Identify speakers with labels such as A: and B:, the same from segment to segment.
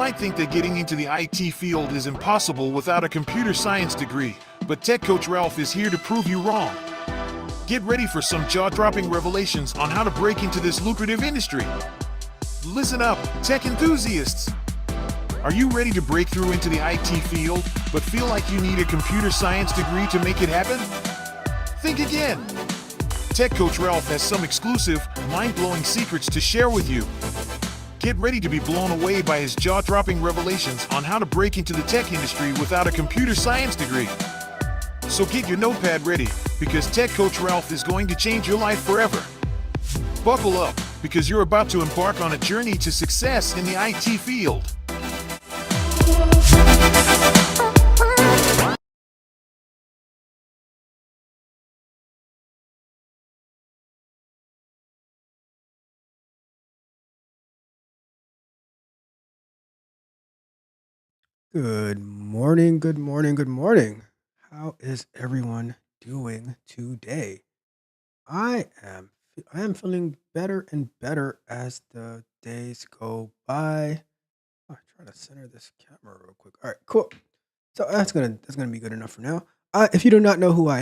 A: might think that getting into the IT field is impossible without a computer science degree, but Tech Coach Ralph is here to prove you wrong. Get ready for some jaw-dropping revelations on how to break into this lucrative industry. Listen up, tech enthusiasts! Are you ready to break through into the IT field, but feel like you need a computer science degree to make it happen? Think again! Tech Coach Ralph has some exclusive, mind-blowing secrets to share with you. Get ready to be blown away by his jaw-dropping revelations on how to break into the tech industry without a computer science degree. So get your notepad ready, because Tech Coach Ralph is going to change your life forever. Buckle up, because you're about to embark on a journey to success in the IT field.
B: Good morning, good morning, good morning. How is everyone doing today? I am feeling better and better as the days go by. I'm trying to center this camera real quick. All right, cool. So that's gonna be good enough for now. If you do not know who I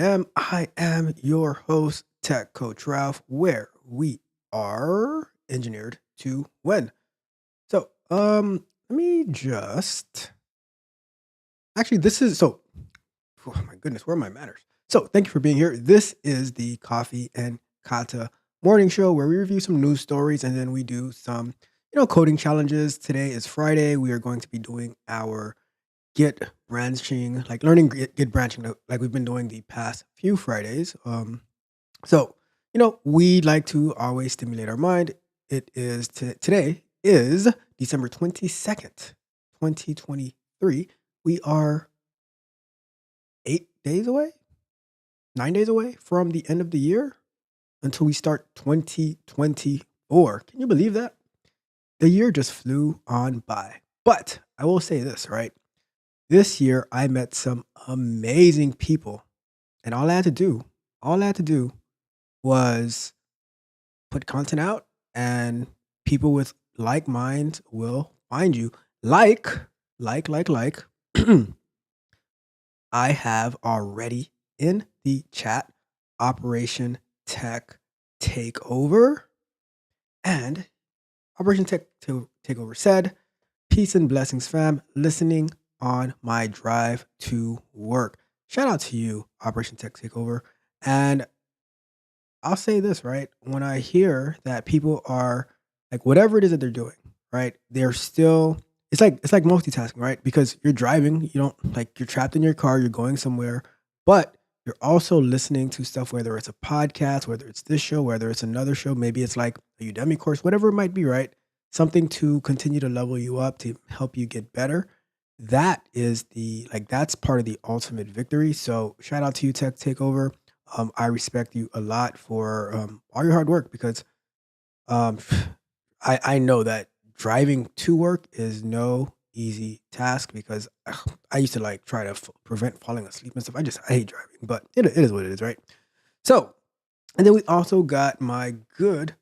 B: am your host, Tech Coach Ralph, where we are engineered to win. So let me just actually this is so oh my goodness, where are my manners? So, thank you for being here. This is the Coffee and Kata morning show where we review some news stories and then we do some, coding challenges. Today is Friday. We are going to be doing our Git branching, like learning Git branching, like we've been doing the past few Fridays. We like to always stimulate our mind. Today is December 22nd, 2023. We are 8 days away, 9 days away from the end of the year until we start 2024. Can you believe that? The year just flew on by. But I will say this, right? This year I met some amazing people, and all I had to do was put content out, and people with like minds will find you. Like, like. I have already in the chat Operation Tech Takeover. And Operation Tech Takeover said, "Peace and blessings, fam, listening on my drive to work." Shout out to you, Operation Tech Takeover. And I'll say this, right? When I hear that people are like whatever it is that they're doing, right? They're still it's like multitasking, right? Because you're driving, you don't like you're trapped in your car, you're going somewhere, but you're also listening to stuff, whether it's a podcast, whether it's this show, whether it's another show, maybe it's like a Udemy course, whatever it might be, right? Something to continue to level you up, to help you get better. That's part of the ultimate victory. So shout out to you, Tech Takeover. I respect you a lot for all your hard work because um, I know that driving to work is no easy task because I used to like try to prevent falling asleep and stuff. I hate driving, but it is what it is, right? So, and then we also got my good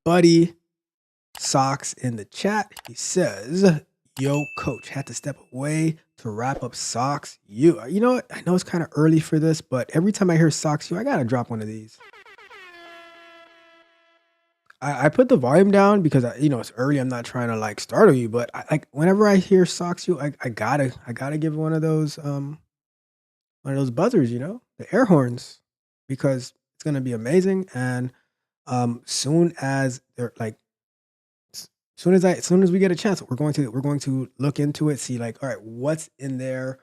B: buddy Socks in the chat. He says, "Yo, coach, had to step away to wrap up Socks. You know what? I know it's kind of early for this, but every time I hear Socks I gotta drop one of these. I put the volume down because it's early. I'm not trying to like startle you, but like whenever I hear Socks I gotta give one of those buzzers, the air horns, because it's gonna be amazing. And soon as they're like as soon as we get a chance, we're going to look into it, see like, all right, what's in there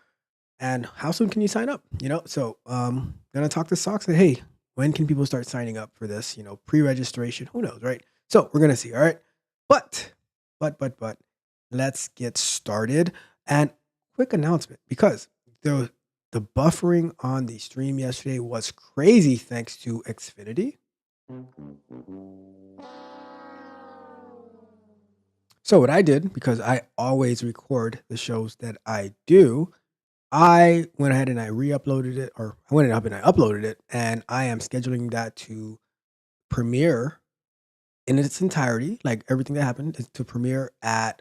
B: and how soon can you sign up? So gonna talk to Socks and hey, when can people start signing up for this? Pre-registration, who knows, right? So we're gonna see. All right. But let's get started. And quick announcement, because the buffering on the stream yesterday was crazy thanks to Xfinity. So what I did, because I always record the shows that I do, I went ahead and I re-uploaded it, or I went up and I uploaded it, and I am scheduling that to premiere in its entirety, like everything that happened is to premiere at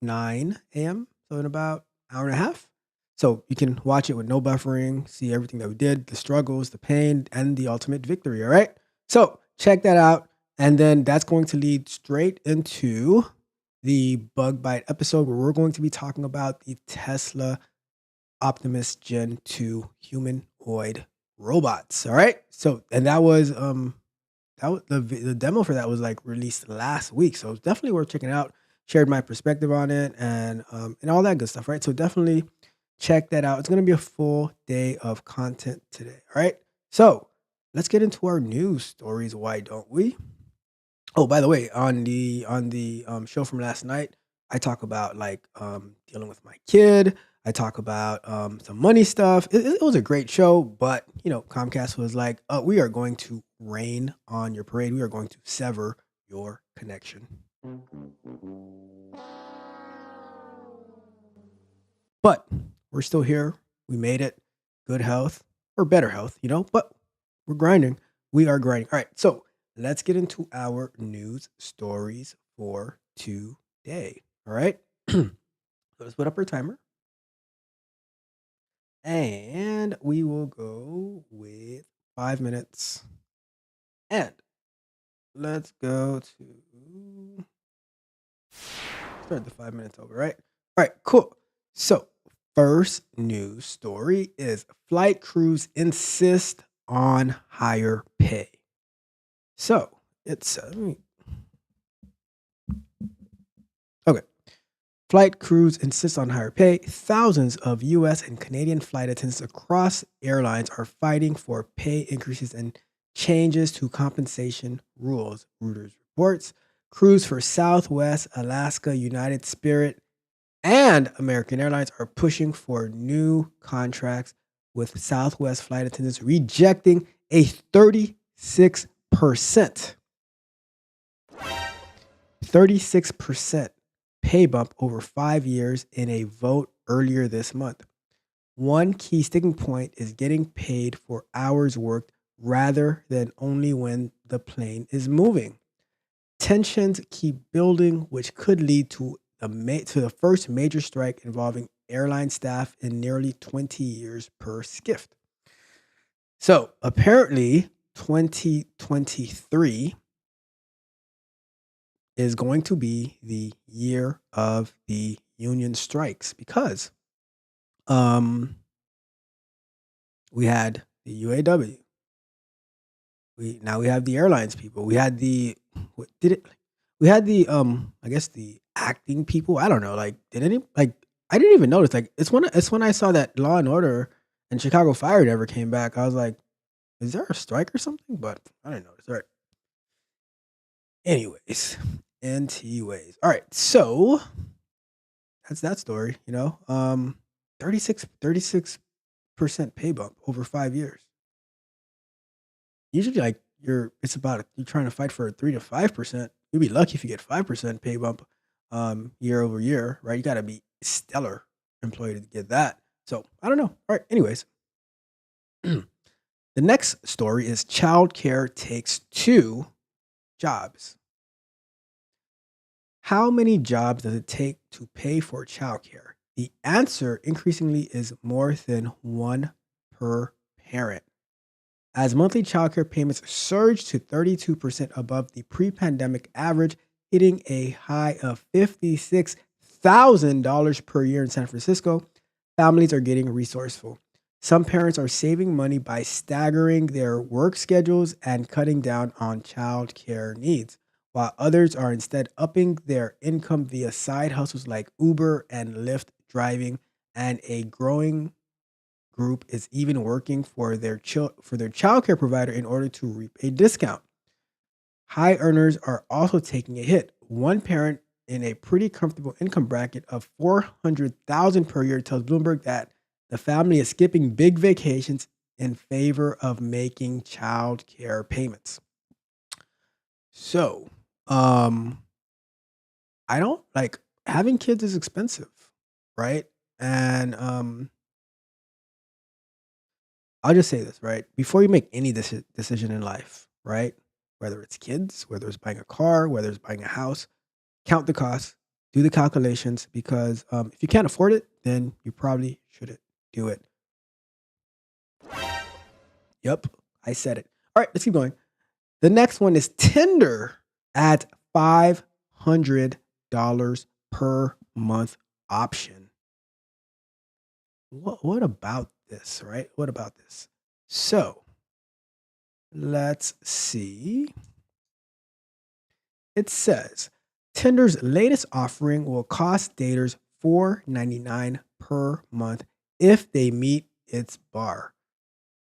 B: 9 a.m. So in about an hour and a half. So you can watch it with no buffering, see everything that we did, the struggles, the pain, and the ultimate victory. All right. So check that out. And then that's going to lead straight into the bug bite episode where we're going to be talking about the Tesla Optimus Gen 2 humanoid robots. All right. So, and that was the demo for that was like released last week, so it's definitely worth checking out. Shared my perspective on it and all that good stuff, right? So definitely check that out. It's gonna be a full day of content today. All right. So let's get into our news stories. Why don't we? Oh, by the way, on the show from last night, I talk about like dealing with my kid. I talk about some money stuff. It was a great show, but Comcast was like, "We are going to rain on your parade. We are going to sever your connection." But we're still here. We made it. Good health or better health, but we're grinding. We are grinding. All right. So let's get into our news stories for today. All right. Let's put up our timer and we will go with 5 minutes. And let's go to start the 5 minutes over, right? All right, cool. So, first news story is flight crews insist on higher pay. So, it's okay. Flight crews insist on higher pay. Thousands of US and Canadian flight attendants across airlines are fighting for pay increases and changes to compensation rules. Reuters reports crews for Southwest, Alaska, United Spirit, and American Airlines are pushing for new contracts, with Southwest flight attendants rejecting a 36% pay bump over 5 years in a vote earlier this month. One key sticking point is getting paid for hours worked rather than only when the plane is moving. Tensions keep building, which could lead to the first major strike involving airline staff in nearly 20 years per skift. So apparently, 2023 is going to be the year of the union strikes because um, we had the UAW. We have the airlines people. We had the what did it? We had the I guess the acting people. I don't know. Like did any like I didn't even notice. Like it's when I saw that Law and Order and Chicago Fire never came back. I was like, is there a strike or something? But I didn't notice. All right. Anyways, NT ways. All right. So that's that story. 36% pay bump over 5 years. Usually, like it's about you're trying to fight for a 3 to 5%. You'd be lucky if you get 5% pay bump, year over year, right? You got to be stellar employee to get that. So I don't know. All right. Anyways, the next story is childcare takes two jobs. How many jobs does it take to pay for childcare? The answer increasingly is more than one per parent. As monthly childcare payments surged to 32% above the pre pandemic average, hitting a high of $56,000 per year in San Francisco, families are getting resourceful. Some parents are saving money by staggering their work schedules and cutting down on childcare needs, while others are instead upping their income via side hustles like Uber and Lyft driving, and a growing group is even working for their childcare provider in order to reap a discount. High earners are also taking a hit. One parent in a pretty comfortable income bracket of 400,000 per year tells Bloomberg that the family is skipping big vacations in favor of making childcare payments. So, um I don't like having kids is expensive, right? And I'll just say this, right? Before you make any decision in life, right? Whether it's kids, whether it's buying a car, whether it's buying a house, count the cost, Do the calculations because if you can't afford it, then you probably shouldn't do it. Yep, I said it. All right, let's keep going. The next one is Tinder at $500 per month option. What about this, right? What about this? So let's see. It says Tinder's latest offering will cost daters $4.99 per month if they meet its bar.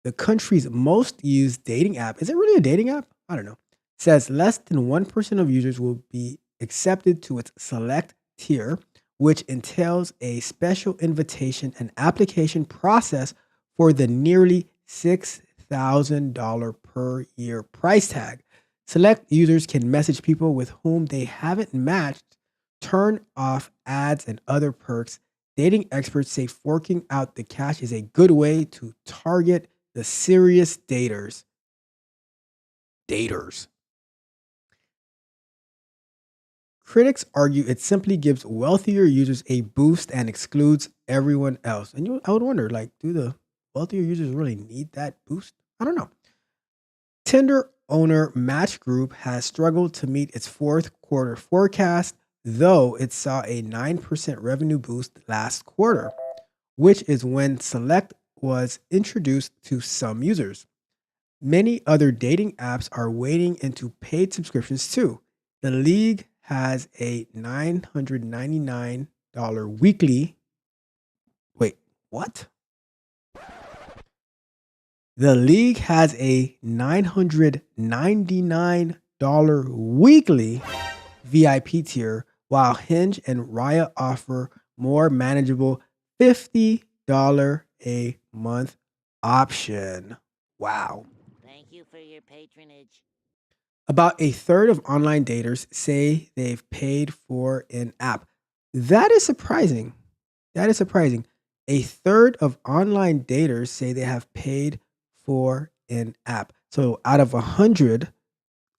B: The country's most used dating app, is it really a dating app? I don't know, says less than 1% of users will be accepted to its select tier, which entails a special invitation and application process for the nearly $6,000 per year price tag. Select users can message people with whom they haven't matched, turn off ads and other perks. Dating experts say forking out the cash is a good way to target the serious daters. Daters. Critics argue it simply gives wealthier users a boost and excludes everyone else. And I would wonder, like, do the wealthier users really need that boost? I don't know. Tinder owner Match Group has struggled to meet its fourth quarter forecast, though it saw a 9% revenue boost last quarter, which is when Select was introduced to some users. Many other dating apps are wading into paid subscriptions too. The league has a $999 weekly. Wait, what? The league has a $999 weekly VIP tier, while Hinge and Raya offer more manageable $50 a month option. Wow.
C: Thank you for your patronage.
B: About a third of online daters say they've paid for an app. That is surprising. That is surprising. A third of online daters say they have paid for an app. So out of 100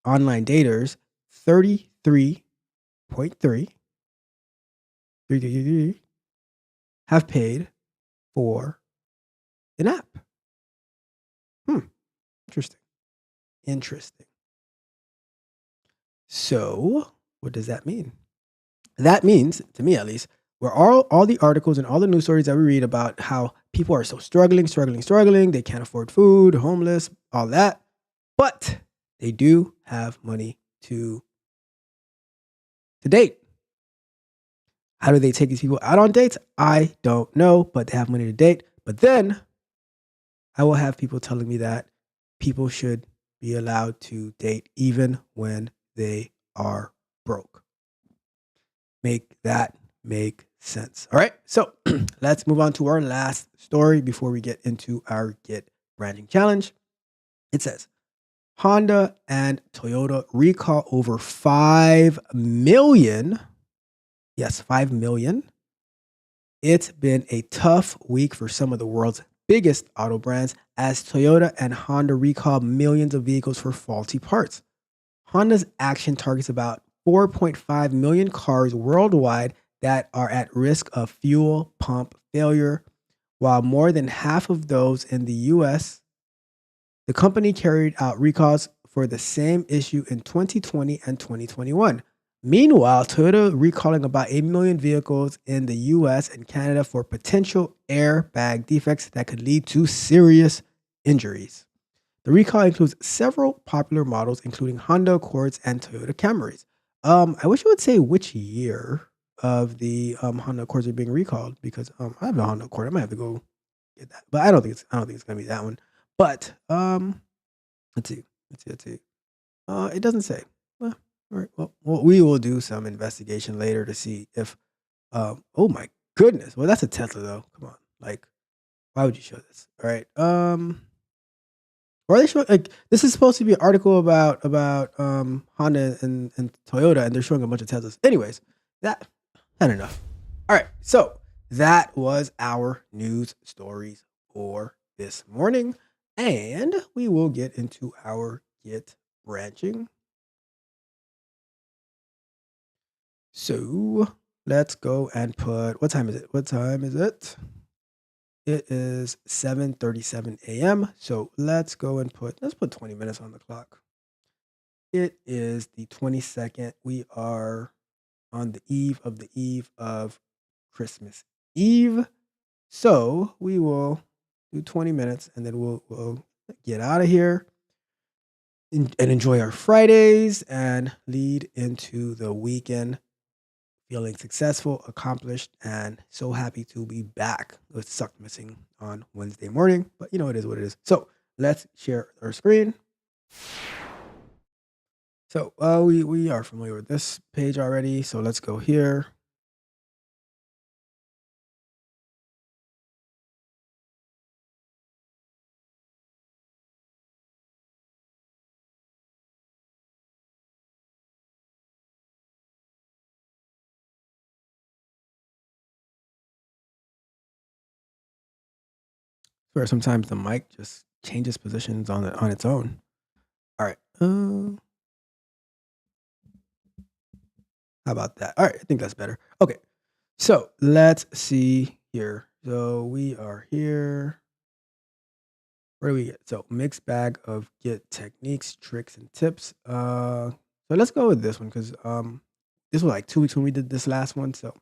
B: online daters, 33.3 have paid for an app. Interesting. Interesting. So, what does that mean? That means, to me at least, where all the articles and all the news stories that we read about how people are so struggling, they can't afford food, homeless, all that, but they do have money to date. How do they take these people out on dates? I don't know, but they have money to date. But then I will have people telling me that people should be allowed to date even when they are broke. Make that make sense. All right. So let's move on to our last story before we get into our Get Branding Challenge. It says Honda and Toyota recall over 5 million. Yes, 5 million. It's been a tough week for some of the world's biggest auto brands as Toyota and Honda recall millions of vehicles for faulty parts. Honda's action targets about 4.5 million cars worldwide that are at risk of fuel pump failure, while more than half of those in the US. The company carried out recalls for the same issue in 2020 and 2021. Meanwhile, Toyota recalling about 8 million vehicles in the US and Canada for potential airbag defects that could lead to serious injuries. The recall includes several popular models, including Honda Accords and Toyota Camrys. I wish it would say which year of the Honda Accords are being recalled because I have a Honda Accord. I might have to go get that, but I don't think it's gonna be that one. But let's see. It doesn't say. Well, all right. Well, we will do some investigation later to see if. Oh my goodness. Well, that's a Tesla though. Come on. Like, why would you show this? All right. Or are they showing like this is supposed to be an article about Honda and Toyota, and they're showing a bunch of Teslas. Anyways, that had enough. All right. So that was our news stories for this morning. And we will get into our Get Branching. So let's go and put, what time is it? What time is it? It is 7:37 a.m. So let's go and let's put 20 minutes on the clock. It is the 22nd. We are on the eve of Christmas Eve. So we will do 20 minutes and then we'll get out of here and enjoy our Fridays and lead into the weekend feeling successful, accomplished, and so happy to be back. It sucked missing on Wednesday morning, but it is what it is. So let's share our screen. So we are familiar with this page already. So let's go here. Where sometimes the mic just changes positions on its own. All right. How about that? All right, I think that's better. Okay. So let's see here. So we are here. Where do we get? So mixed bag of get techniques, tricks, and tips. So let's go with this one because this was like 2 weeks when we did this last one. So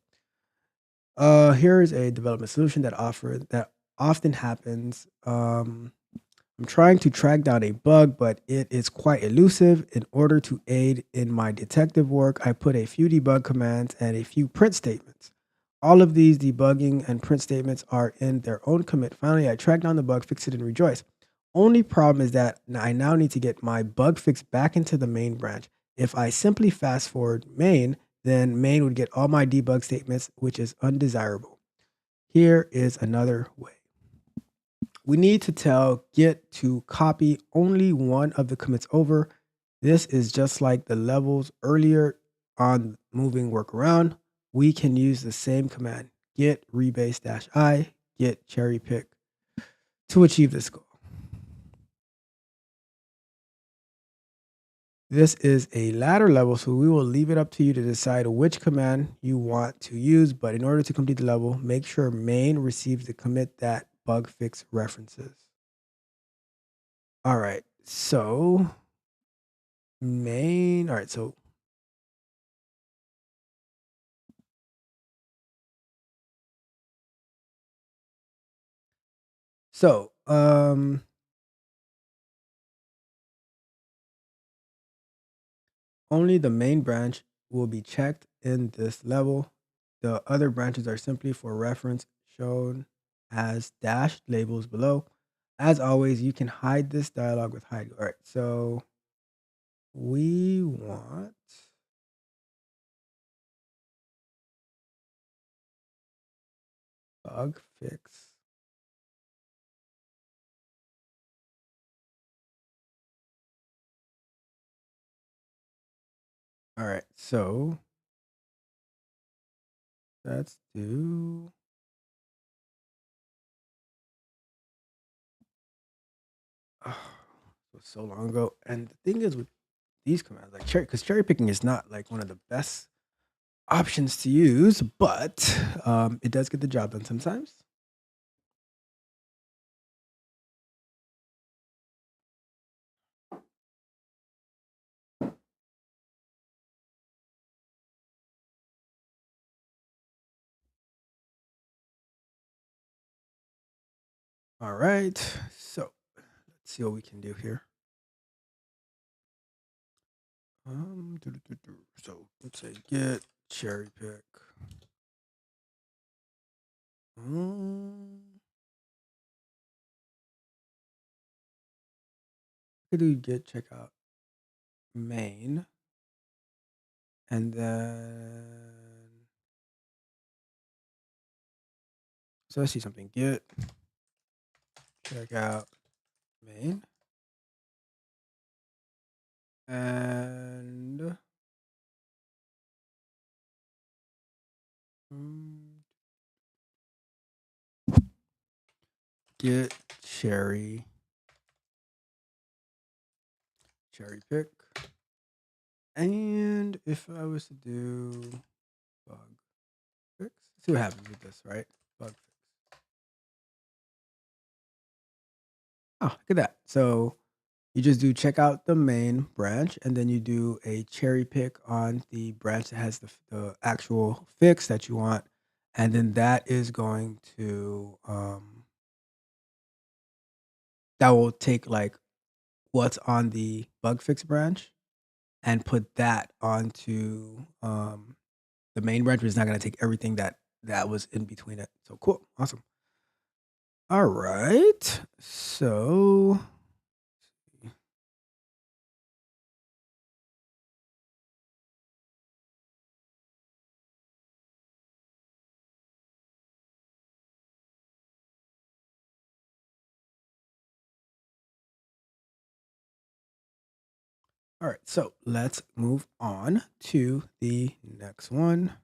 B: here is a development solution that often happens. I'm trying to track down a bug, but it is quite elusive. In order to aid in my detective work, I put a few debug commands and a few print statements. All of these debugging and print statements are in their own commit. Finally, I track down the bug, fix it, and rejoice. Only problem is that I now need to get my bug fix back into the main branch. If I simply fast forward main, then main would get all my debug statements, which is undesirable. Here is another way. We need to tell Git to copy only one of the commits over. This is just like the levels earlier on moving work around. We can use the same command, git rebase -I, git cherry pick, to achieve this goal. This is a ladder level, so we will leave it up to you to decide which command you want to use. But in order to complete the level, make sure main receives the commit that bug fix references. All right, so main. All right, so only the main branch will be checked in this level. The other branches are simply for reference, shown as dashed labels below. As always, you can hide this dialog with hide. All right, so we want bug fix. All right, so let's do. Oh, it was so long ago. And the thing is with these commands, like because cherry picking is not like one of the best options to use, but it does get the job done sometimes. All right, so let's see what we can do here. So let's say get cherry pick. Could do get checkout main, and then so let's see something. Get checkout main, and get cherry pick. And if I was to do bug fix. Let's see what happens with this, right? Bug fix. Oh, look at that. So you just do check out the main branch, and then you do a cherry pick on the branch that has the actual fix that you want, and then that is going to that will take like what's on the bug fix branch and put that onto the main branch, which is not going to take everything that was in between it. So cool, awesome. All right, so all right, so let's move on to the next one.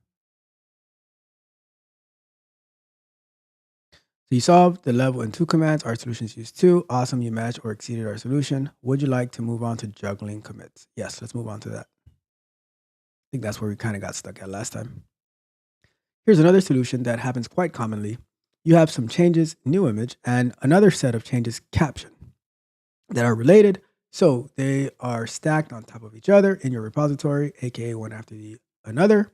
B: So you solved the level in 2 commands. Our solutions used 2. Awesome, you matched or exceeded our solution. Would you like to move on to juggling commits? Yes, let's move on to that. I think that's where we kind of got stuck at last time. Here's another solution that happens quite commonly. You have some changes, new image, and another set of changes, caption, that are related. So they are stacked on top of each other in your repository, aka one after the another.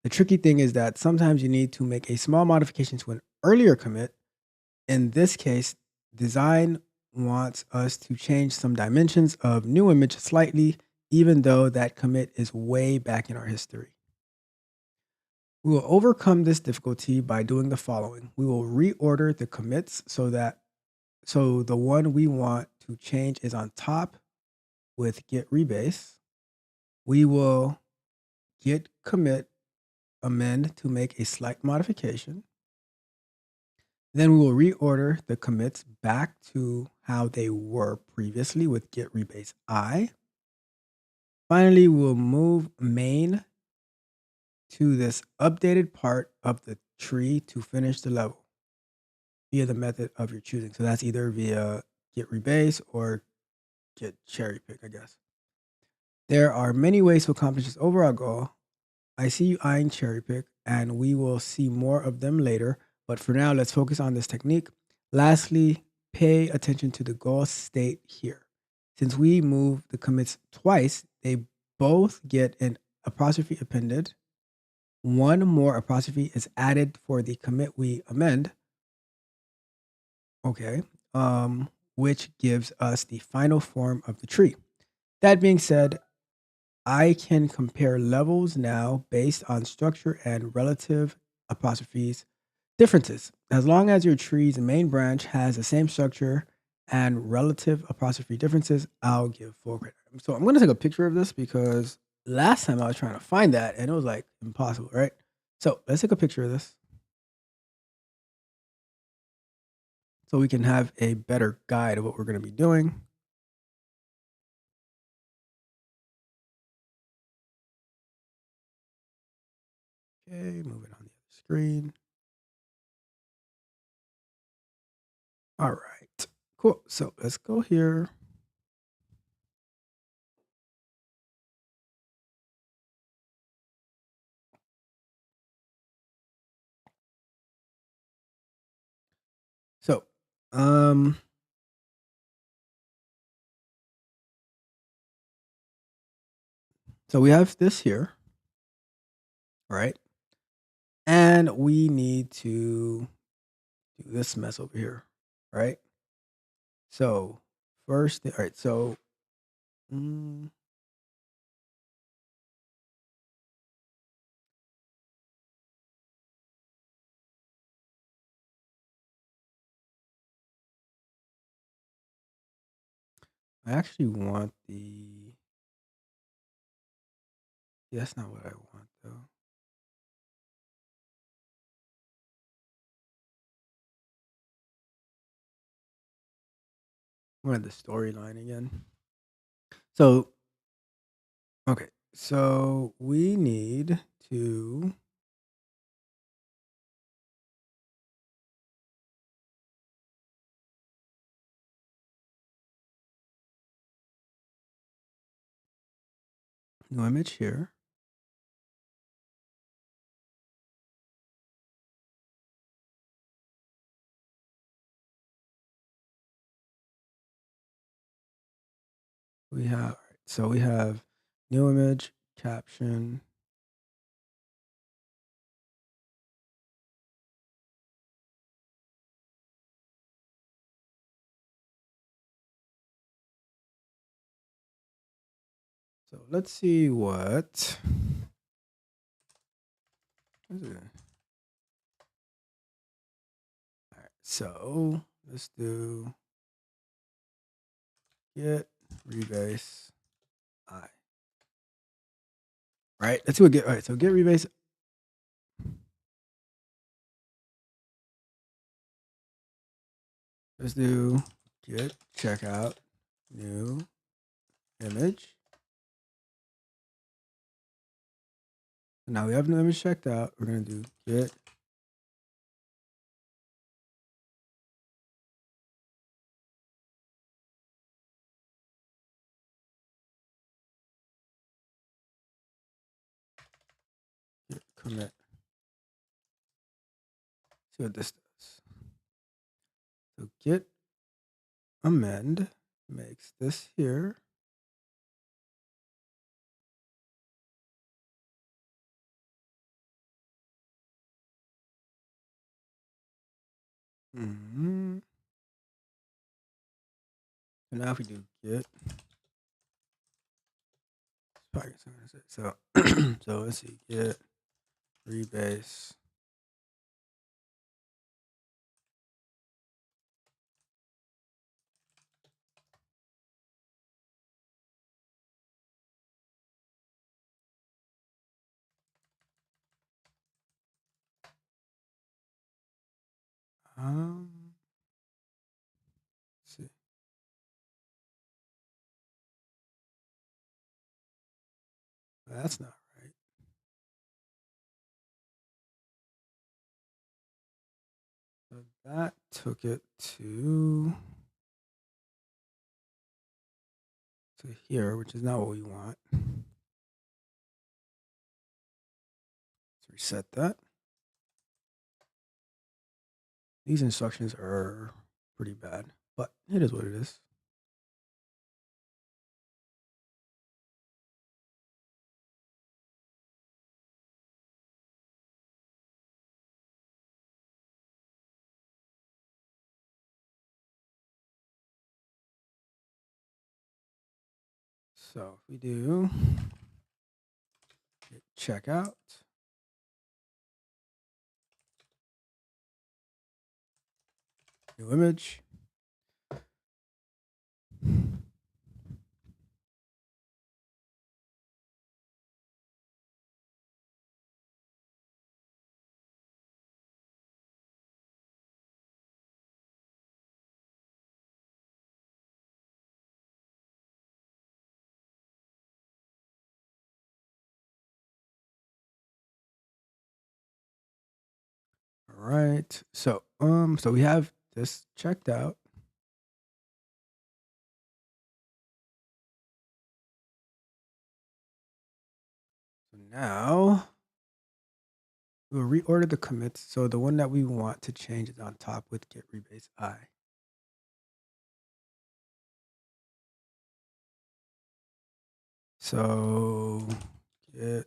B: The tricky thing is that sometimes you need to make a small modification to an earlier commit. In this case, design wants us to change some dimensions of new image slightly, even though that commit is way back in our history. We will overcome this difficulty by doing the following. We will reorder the commits so the one we want to change is on top with git rebase. We will git commit amend to make a slight modification. Then we will reorder the commits back to how they were previously with git rebase I. Finally, we'll move main to this updated part of the tree to finish the level via the method of your choosing. So that's either via git rebase or git cherry pick, I guess. There are many ways to accomplish this overall goal. I see you eyeing cherry pick, and we will see more of them later. But for now, let's focus on this technique. Lastly, pay attention to the goal state here. Since we move the commits twice, they both get an apostrophe appended. One more apostrophe is added for the commit we amend. Okay. Which gives us the final form of the tree. That being said, I can compare levels now based on structure and relative apostrophes differences. As long as your tree's main branch has the same structure and relative apostrophe differences, I'll give full credit. So I'm going to take a picture of this because last time I was trying to find that and it was like impossible, right? So let's take a picture of this so we can have a better guide of what we're going to be doing. Okay, moving on the other screen. All right, cool. So let's go here. So, um, so we have this here, right? And we need to do this mess over here, right? So first, all right. So mm, I actually want the. That's not what I want though. I want the storyline again. So okay. So we need to. New image here. We have so we have new image, caption. So let's see what is it? All right, so let's do get rebase I. Right, let's do a get. All right, so get rebase. Let's do get checkout new image. So now we have an image checked out. We're gonna do get commit. See what this does. So get amend makes this here. Mm-hmm. So now if we do get, so so let's see, get rebase. Let's see. That's not right. So that took it to here, which is not what we want. Let's reset that. These instructions are pretty bad, but it is what it is. So if we do get checkout, new image. All right. So so we have this checked out. So now we'll reorder the commits. So the one that we want to change is on top with get rebase I. So get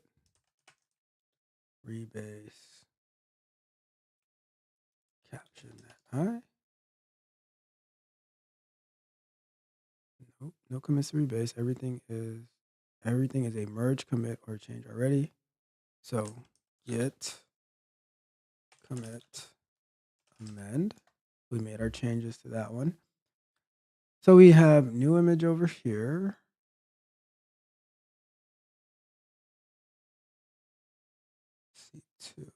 B: rebase caption that I. Nope, no commits to rebase. Everything is a merge commit or change already. So get commit amend. We made our changes to that one. So we have new image over here. C2.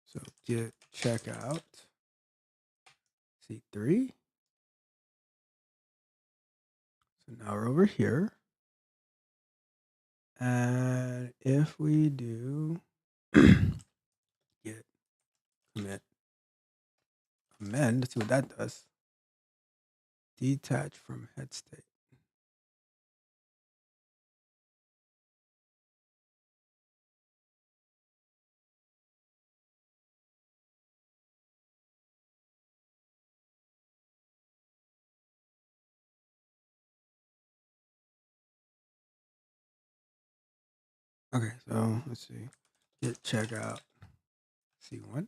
B: So get checkout C3. So now we're over here. And if we do get commit amend, let's see what that does. detach from head state. Okay, so let's see. Get checkout C1.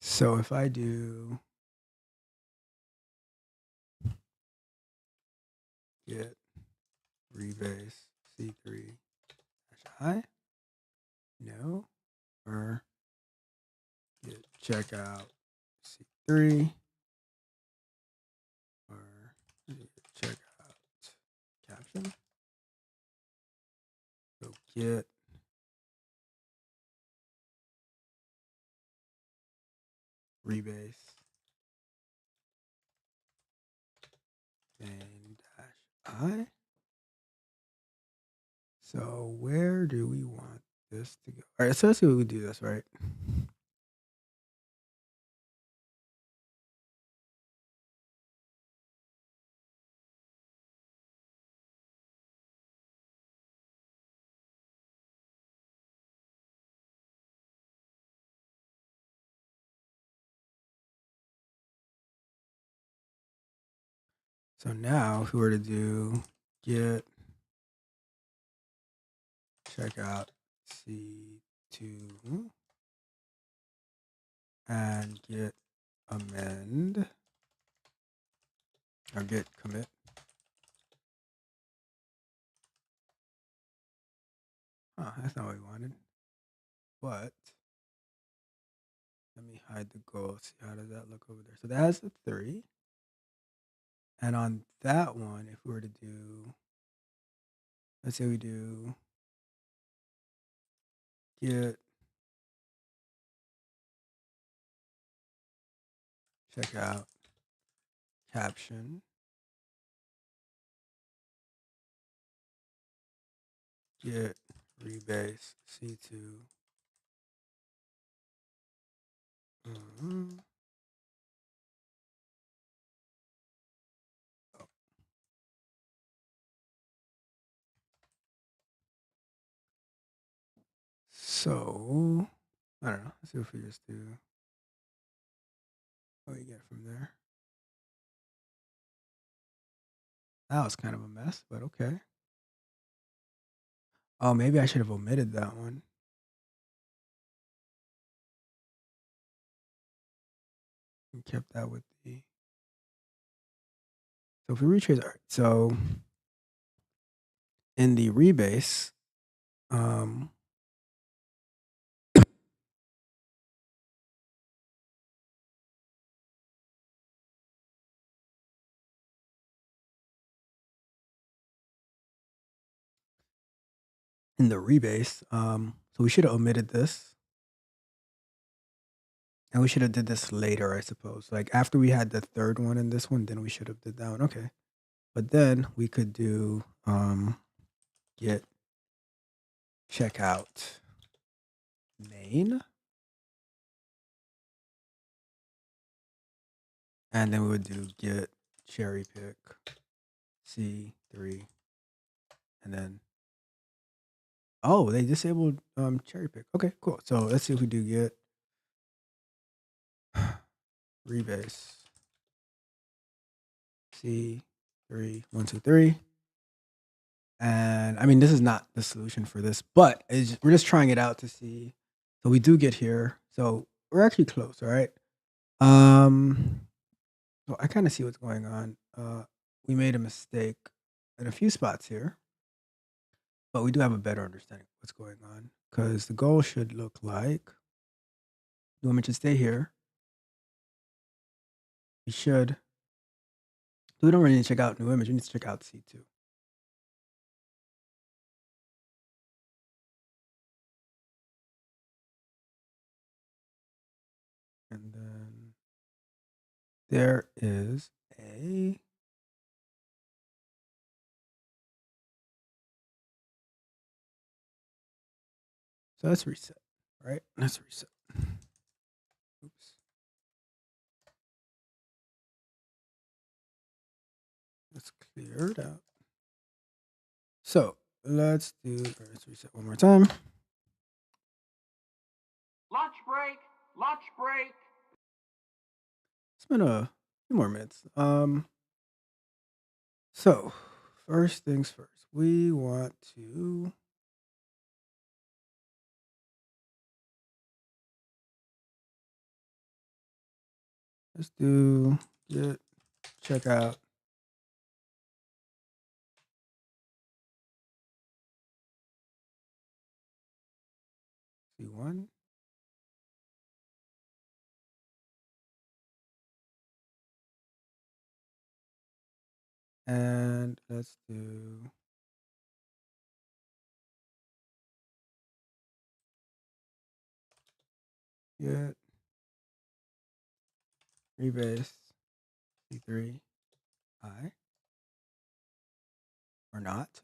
B: So if I do get rebase C3 I, no, or get checkout C3, or get checkout caption. So get rebase main dash I. So where do we want this to go? All right, so let's see what we do this, right? So now if we were to do get checkout C2 and get amend or get commit. That's not what we wanted. But let me hide the goal. See how does that look over there? So that has a 3. And on that one, if we were to do, let's say we do get checkout caption, get rebase C2. Mhm. Oh. So I don't know. Let's see if we just do what we get from there. That was kind of a mess, but okay. Oh, maybe I should have omitted that one. And kept that with the. So if we retrace, all right, so in the rebase, in the rebase, so we should have omitted this. And we should have did this later, I suppose. Like after we had the third one and this one, then we should have did that one. Okay. But then we could do get checkout main. And then we would do get cherry pick C3. And then oh, they disabled cherry pick. Okay, cool. So let's see if we do get rebase C3 1 2 3. And I mean, this is not the solution for this, but we're just trying it out to see. So we do get here. So we're actually close, all right? So I kind of see what's going on. We made a mistake in a few spots here, but we do have a better understanding of what's going on because the goal should look like the image should stay here. We should. So we don't really need to check out new image. We need to check out C2. And then there is a so let's reset, right? Let's reset. Oops. cleared out. So let's reset one more time.
D: Lunch break. Lunch break.
B: It's been a few more minutes. So first things first, we want to let's do get checkout C1 and let's do get rebase C3 I or not.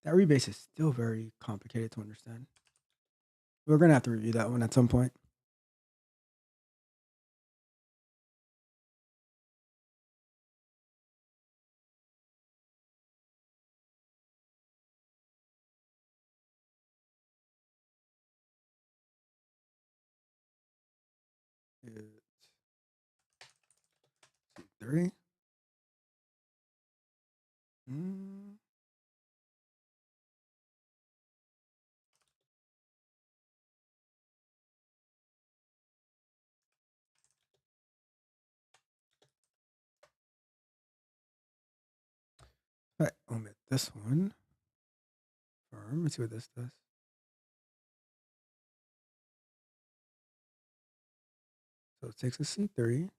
B: That rebase is still very complicated to understand. We're gonna have to review that one at some point. It's C3. Mm. All right, omit this one. Firm. Let's see what this does. So it takes a C3.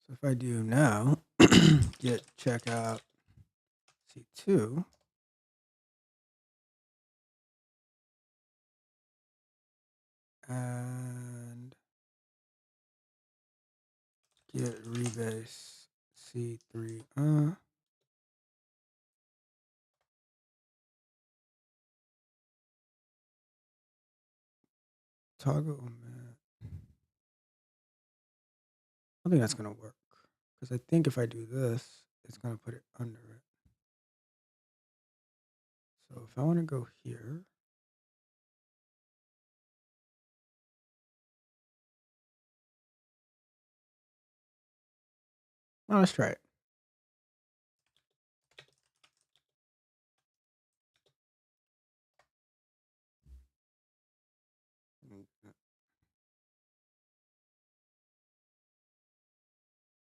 B: So if I do now get checkout C2 and get rebase C3 toggle omit. I think that's gonna work because I think if I do this, it's gonna put it under it. So if I want to go here, oh, let's try it.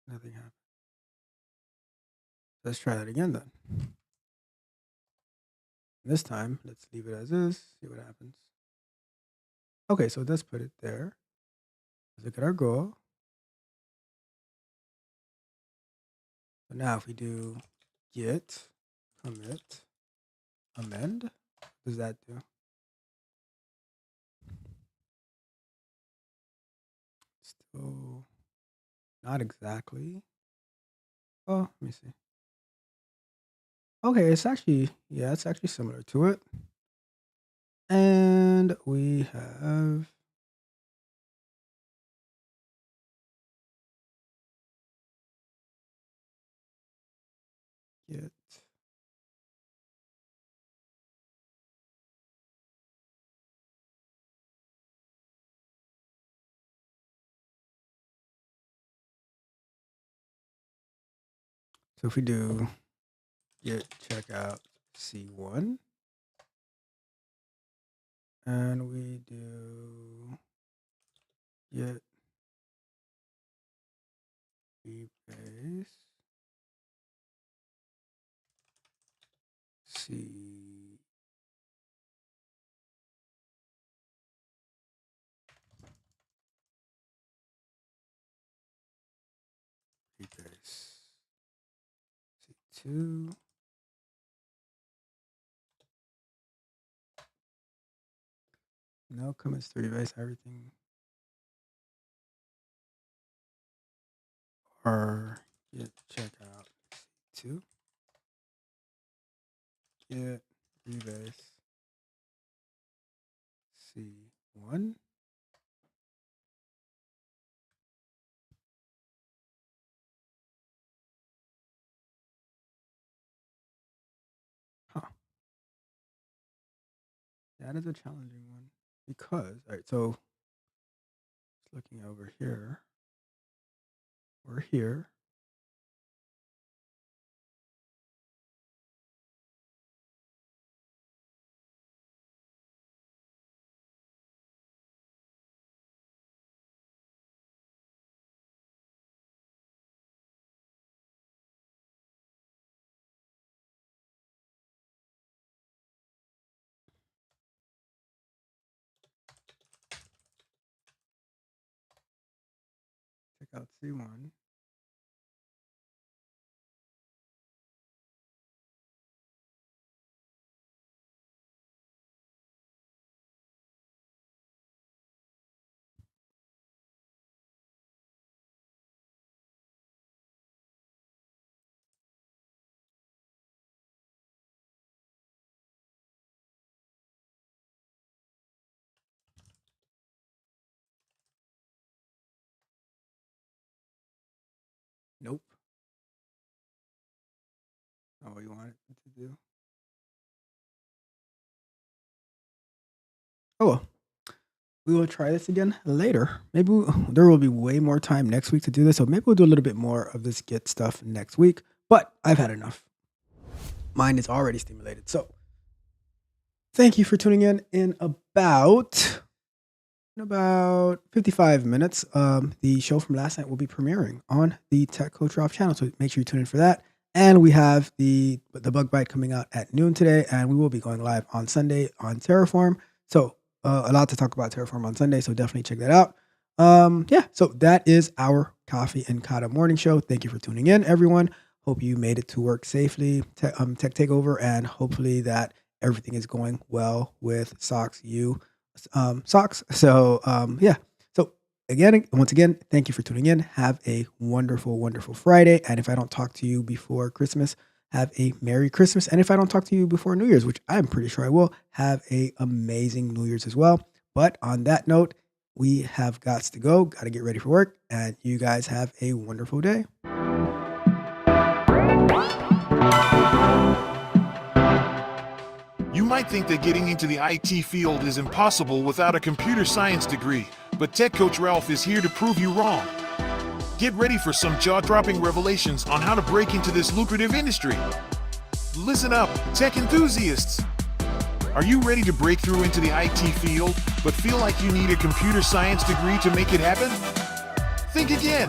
B: Nothing happened. Let's try that again then. This time, let's leave it as is, see what happens. Okay, so let's put it there. Let's look at our goal. So now if we do git, commit, amend, what does that do? Still not exactly. Oh, let me see. Okay, it's actually, yeah, it's actually similar to it. And we have git so if we do git checkout C1 and we do git rebase C rebase C2 . No commits to erase everything. Or git checkout C2. Git rebase C1. Huh. That is a challenging one because, all right, so looking over here, we're here. Check out C1. Nope. Not what you want it to do. Oh well. We will try this again later. Maybe there will be way more time next week to do this. So maybe we'll do a little bit more of this Git stuff next week. But I've had enough. Mine is already stimulated. So thank you for tuning in about 55 minutes. The show from last night will be premiering on the Tech Coach Ralph channel. So make sure you tune in for that. And we have the Bug Bite coming out at noon today. And we will be going live on Sunday on Terraform. So a lot to talk about Terraform on Sunday, so definitely check that out. Yeah, so that is our Koffee and Kata morning show. Thank you for tuning in, everyone. Hope you made it to work safely, Tech Takeover, and hopefully that everything is going well with Socks. So yeah. So once again, thank you for tuning in. Have a wonderful, wonderful Friday. And if I don't talk to you before Christmas, have a Merry Christmas. And if I don't talk to you before New Year's, which I'm pretty sure I will, have a amazing New Year's as well. But on that note, we have got to go, got to get ready for work, and you guys have a wonderful day.
A: You might think that getting into the IT field is impossible without a computer science degree, but Tech Coach Ralph is here to prove you wrong. Get ready for some jaw-dropping revelations on how to break into this lucrative industry. Listen up, tech enthusiasts! Are you ready to break through into the IT field, but feel like you need a computer science degree to make it happen? Think again!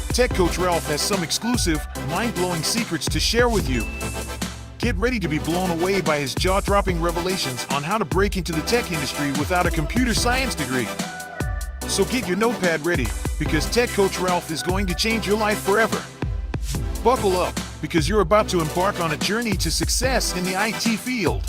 A: Tech Coach Ralph has some exclusive, mind-blowing secrets to share with you. Get ready to be blown away by his jaw-dropping revelations on how to break into the tech industry without a computer science degree. So get your notepad ready, because Tech Coach Ralph is going to change your life forever. Buckle up, because you're about to embark on a journey to success in the IT field.